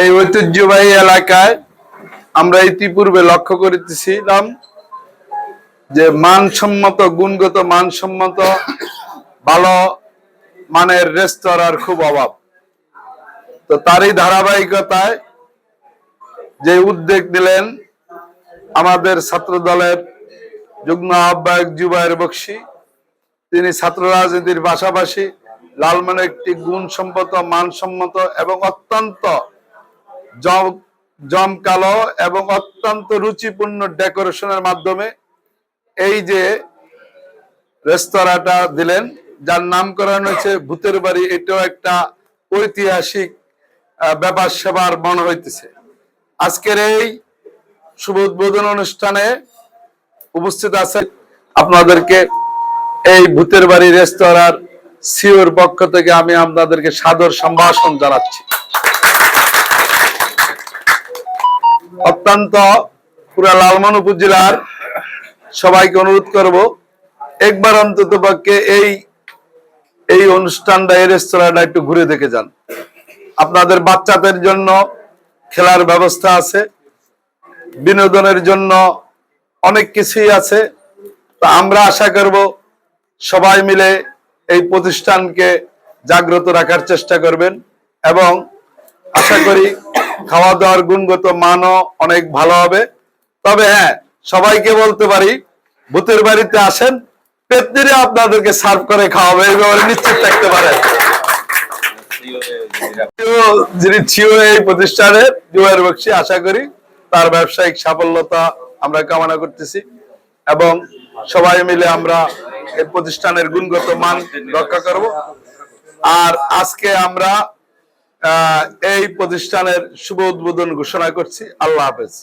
এই ঐতিহ্যবাহী এলাকায় আমরা ইতিপূর্বে লক্ষ্য করিতেছিলাম যে মানসম্মত গুণগত মানসম্মত ভালো মানের রেস্তোরাঁর খুব অভাব। তো তারই ধারাবাহিকতায় যে উদ্যোগ নিলেন আমাদের ছাত্র দলের যুগ্ম আহ্বায়ক জুবায়ের বকশী, তিনি ছাত্র রাজনীতির পাশাপাশি লালমনে একটি গুণসম্মত মানসম্মত এবং অত্যন্ত জমকালো এবং অত্যন্ত রুচিপূর্ণ ডেকোরেশনের মাধ্যমে এই যে রেস্তোরাঁটা দিলেন, যার নামকরণ হয়েছে ভূতের বাড়ি। এটাও একটা ঐতিহাসিক ব্যাপার সেবার মনে হইতেছে। আজকের এই শুভ উদ্বোধন অনুষ্ঠানে উপস্থিত আছে আপনাদেরকে এই ভূতের বাড়ি রেস্তোরাঁর সিওর পক্ষ থেকে আমি আপনাদেরকে সাদর সম্ভাষণ জানাচ্ছি। অত্যন্ত পুরা লালমন উপজেলার সবাইকে অনুরোধ করব, একবার অন্তত পক্ষে এই অনুষ্ঠানটা, এই রেস্তোরাঁটা একটু ঘুরে দেখে যান। আপনাদের বাচ্চাদের জন্য খেলার ব্যবস্থা আছে, বিনোদনের জন্য অনেক কিছুই আছে। তো আমরা আশা করব সবাই মিলে এই প্রতিষ্ঠানকে জাগ্রত রাখার চেষ্টা করবেন এবং আশা করি খাওয়া দাওয়ার গুণগত মানও অনেক ভালো হবে। তবে হ্যাঁ, সবাইকে বলতে পারি, ভূতের বাড়িতে আসেন, পেতনিরে আপনাদেরকে সার্ভ করে খাওয়াবে, এই ব্যাপারে নিশ্চিত থাকতে পারেন। যিনি ছিল এই প্রতিষ্ঠানের জুবায়ের বকশী, আশা করি তার ব্যবসায়িক সাফল্যতা আমরা কামনা করতেছি এবং সবাই মিলে আমরা এই প্রতিষ্ঠানের গুণগত মান রক্ষা করব। আর আজকে আমরা এই প্রতিষ্ঠানের শুভ উদ্বোধন ঘোষণা করছি। আল্লাহ হাফেজ।